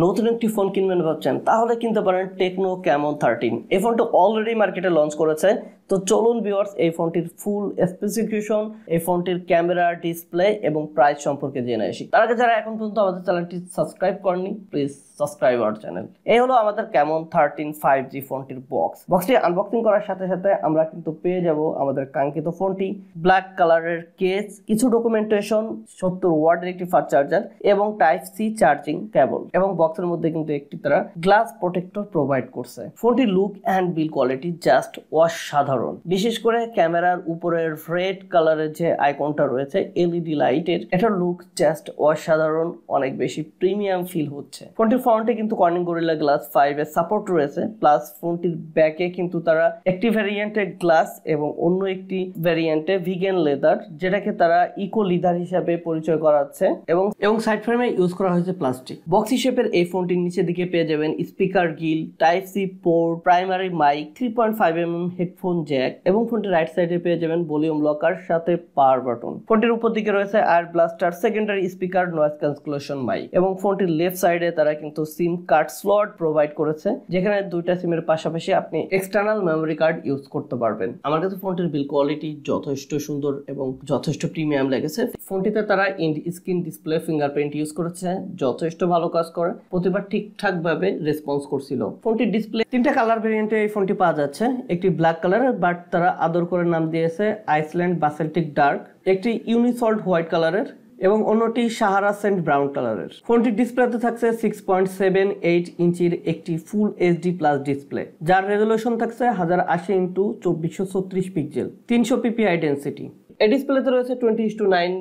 নতুন একটি ফোন কিনবেন ভাবছেন তাহলে কিনতে পারেন টেকনো ক্যামন 13। এই ফোনটা অলরেডি মার্কেটে লঞ্চ করেছে। তো চলুন ভিউয়ার্স এই ফোনটির ফুল স্পেসিফিকেশন, এই ফোনটির ক্যামেরা, ডিসপ্লে এবং প্রাইস সম্পর্কে জেনে আসি। তার আগে যারা এখন পর্যন্ত আমাদের চ্যানেলটি সাবস্ক্রাইব করেননি, প্লিজ সাবস্ক্রাইব আওয়ার চ্যানেল। এই হলো আমাদের ক্যামন 13 5G ফোনটির বক্সটি আনবক্সিং করার সাথে সাথে আমরা কিন্তু পেয়ে যাব আমাদের কাঙ্ক্ষিত ফোনটি, ব্ল্যাক কালারের কেস, কিছু ডকুমেন্টেশন, 70 ওয়াটের একটি ফাস্ট চার্জার এবং টাইপ সি চার্জিং কেবল, এবং বক্সের মধ্যে কিন্তু একটি তারা গ্লাস প্রোটেক্টর প্রোভাইড করছে। ফোনটির look and bill quality just অসাধারণ। বিশেষ করে ক্যামেরার উপরের রেড কালারের যে আইকনটা রয়েছে এলইডি লাইটের, এটার লুক জাস্ট অসাধারণ, অনেক বেশি প্রিমিয়াম ফিল হচ্ছে। ফোনটির ফ্রন্টে কিন্তু কর্নিং গরিলা গ্লাস 5 এর সাপোর্ট রয়েছে, প্লাস ফোনটির ব্যাকে কিন্তু তারা একটি ভ্যারিয়েন্টে গ্লাস এবং অন্য একটি ভ্যারিয়েন্টে ভিগান লেদার, যেটাকে তারা ইকো লিদার হিসাবে পরিচয় করাচ্ছে, এবং সাইড ফ্রেমে ইউজ করা হয়েছে প্লাস্টিক। বক্স শেপের এই ফোনটির নিচের দিকে পেয়ে যাবেন speaker grill, type C port, primary mic, 3.5mm headphone jack, এবং ফোনটির রাইট সাইডে পেয়ে যাবেন ভলিউম লকার সাথে পাওয়ার বাটন। ফোনটির উপর দিকে রয়েছে air blaster, secondary speaker, noise cancellation mic, এবং ফোনটির লেফট সাইডে তারা কিন্তু সিম কার্ড স্লট প্রোভাইড করেছে, যেখানে দুইটা সিমের পাশাপাশি আপনি এক্সটার্নাল মেমোরি কার্ড ইউজ করতে পারবেন। আমার কাছে ফোনটির বিল কোয়ালিটি যথেষ্ট সুন্দর এবং যথেষ্ট প্রিমিয়াম লেগেছে। ফোনটিতে তারা in screen display fingerprint use করেছে, যথেষ্ট ভালো কাজ করে, প্রতিবার ঠিকঠাক ভাবে রেসপন্স করছিল। ফোনটির ডিসপ্লে তিনটা কালার ভেরিয়েন্টে এই ফোনটি পাওয়া যাচ্ছে। একটি ব্ল্যাক কালারের, বাট তারা আদর করে নাম দিয়েছে আইসল্যান্ড বাসেলটিক ডার্ক, একটি ইউনিসল্ট হোয়াইট কালারের এবং অন্যটি সাহারা সেন্ট ব্রাউন কালারের। ফোনটির ডিসপ্লেতে থাকছে 6.78 ইঞ্চির একটি ফুল এইচডি প্লাস ডিসপ্লে, যার রেজলিউশন থাকছে 1080x2436 পিক্সেল, 300 ppi ডেনসিটি। এই ডিসপ্লেতে রয়েছে 20:9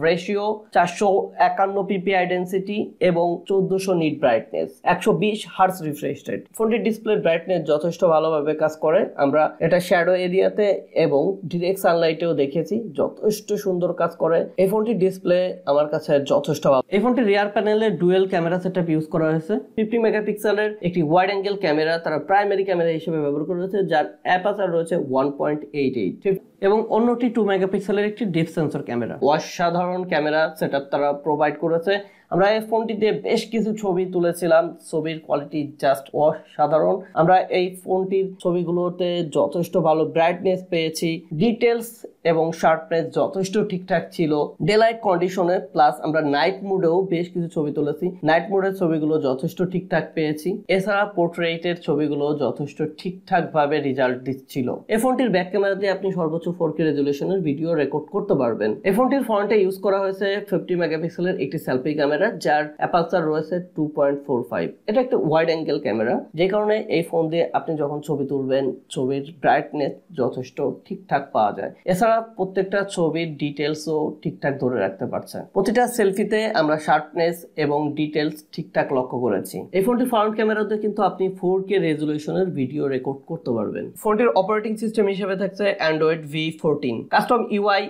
রেশিও, 451 ppi ডেনসিটি এবং 1400 nit brightness, 120 hertz refresh rate. ফোনটির ডিসপ্লে ব্রাইটনেস যথেষ্ট ভালোভাবে কাজ করে। আমরা এটা শ্যাডো এরিয়াতে এবং ডিরেক্ট সানলাইটেও দেখেছি, যথেষ্ট সুন্দর কাজ করে। এই ফোনটির ডিসপ্লে আমার কাছে যথেষ্ট ভালো। এই ফোনটির রিয়ার প্যানেলে ডুয়েল ক্যামেরা সেটআপ ইউজ করা হয়েছে। 50 মেগাপিক্সেলের একটি ওয়াইড অ্যাঙ্গেল ক্যামেরা তারা প্রাইমারি ক্যামেরা হিসেবে ব্যবহার করেছে, যার অ্যাপারচার রয়েছে 1.88 এবং অন্যটি 2 মেগাপিক্সেলের একটি ডেপথ সেন্সর ক্যামেরা। অসাধারণ ক্যামেরা সেটআপ তারা প্রোভাইড করেছে। আমরা এই ফোনটিতে বেশ কিছু ছবি তুলেছিলাম, ছবির কোয়ালিটি জাস্ট অসাধারণ। আমরা এই ফোনটির ছবিগুলোতে যথেষ্ট ভালো ব্রাইটনেস পেয়েছি, ডিটেলস এবং শার্পনেস যথেষ্ট ঠিকঠাক ছিল ডে লাইট কন্ডিশনে, প্লাস আমরা নাইট মোডেও বেশ কিছু ছবি তুলেছি, নাইট মোডের ছবিগুলো যথেষ্ট ঠিকঠাক পেয়েছি। এছাড়া পোর্ট্রেটের ছবিগুলো যথেষ্ট ঠিকঠাক ভাবে রেজাল্ট দিচ্ছিল। এই ফোনটির ব্যাক ক্যামেরা দিয়ে আপনি সর্বোচ্চ 4K রেজলিউশনের ভিডিও রেকর্ড করতে পারবেন। এই ফোনটির ফ্রন্টে ইউজ করা হয়েছে 50 মেগাপিক্সেলের একটি সেলফি ক্যামেরা, যার অ্যাপারচার রয়েছে 2.45। এটা একটা ওয়াইড অ্যাঙ্গেল ক্যামেরা, যে কারণে এই ফোন দিয়ে আপনি যখন ছবি তুলবেন ছবির ব্রাইটনেস যথেষ্ট ঠিকঠাক পাওয়া যায়। এছাড়া প্রত্যেকটা ছবির ডিটেলসও ঠিকঠাক ধরে রাখতে পারছে। প্রতিটা সেলফিতে আমরা শার্পনেস এবং ডিটেলস ঠিকঠাক লক্ষ্য করেছি। এই ফোনটির ফ্রন্ট ক্যামেরাতে কিন্তু আপনি 4K রেজলিউশনের ভিডিও রেকর্ড করতে পারবেন। ফোনটির অপারেটিং সিস্টেম হিসেবে থাকছে Android V14, custom UI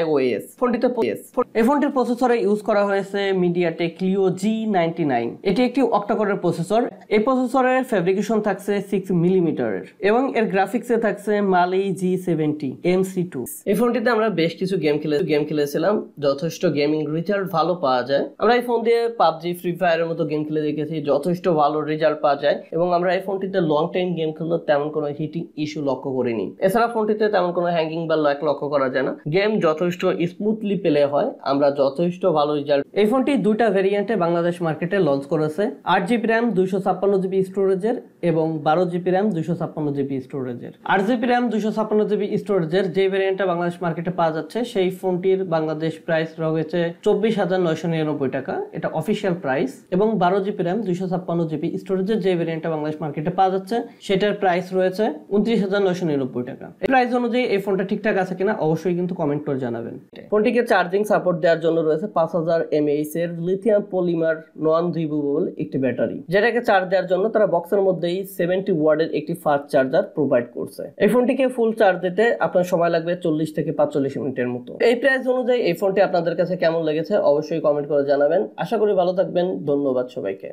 iOS। এই ফোনটির প্রসেসরে ইউজ করা হয়েছে মিডিয়াটেক Clio G99। এটি একটি অক্টাকোরের প্রসেসর। এই প্রসেসরের ফেব্রিকেশন থাকছে 6 মিলিমিটারের এবং এর গ্রাফিক্সে থাকছে Mali G70 MC2। এই ফোনটিতে আমরা বেশ কিছু গেম খেলেছিলাম, যথেষ্ট গেমিং রেজাল্ট ভালো পাওয়া যায়। আমরা এই ফোন দিয়ে পাবজি, ফ্রি ফায়ারের মতো গেম খেলে দেখেছি, যথেষ্ট ভালো রেজাল্ট পাওয়া যায়, এবং আমরা এই ফোনটিতে লং টাইম গেম খেললে তেমন কোনো হিটিং ইস্যু লক্ষ্য করিনি। এছাড়া ফোনটিতে তেমন কোনো হ্যাঙ্গিং বা ল্যাগ লক্ষ্য করা যায় না, গেম যথেষ্ট স্মুথলি প্লে হয়, আমরা যথেষ্ট ভালো রেজাল্ট। এই ফোনটি দুইটা ভেরিয়েন্টে বাংলাদেশ মার্কেটে লঞ্চ করেছে, 8GB RAM 256GB স্টোরেজের এবং 12GB RAM 256GB স্টোরেজের। 8GB RAM 256GB স্টোরেজের যে ভেরিয়েন্টটা বাংলাদেশ মার্কেটে পাওয়া যাচ্ছে, সেই ফোনটির বাংলাদেশ প্রাইস রয়েছে 24,999 টাকা, এটা অফিসিয়াল প্রাইস। এবং 12GB RAM 256GB স্টোরেজের যে ভেরিয়েন্টটা বাংলাদেশ মার্কেটে পাওয়া যাচ্ছে, সেটার প্রাইস রয়েছে 29,999 টাকা। এই প্রাইস অনুযায়ী এই ফোনটা ঠিকঠাক আছে কিনা অবশ্যই কিন্তু কমেন্ট করে জানাবেন। ফোনটিকে চার্জিং সাপোর্ট দেওয়ার জন্য রয়েছে 5000 mAh এর লিথিয়াম পলিমার নন রিমুভেবল একটি ব্যাটারি, যেটাকে চার্জ দেওয়ার জন্য তারা বক্সের মধ্যেই 70 ওয়াটের একটি ফাস্ট চার্জার প্রোভাইড করছে। এই ফোনটিকে ফুল চার্জ দিতে আপনার সময় লাগবে 40 থেকে 45 মিনিটের মতো। এই প্রাইস অনুযায়ী এই ফোনটি আপনাদের কাছে কেমন লেগেছে অবশ্যই কমেন্ট করে জানাবেন। আশা করি ভালো থাকবেন। ধন্যবাদ সবাইকে।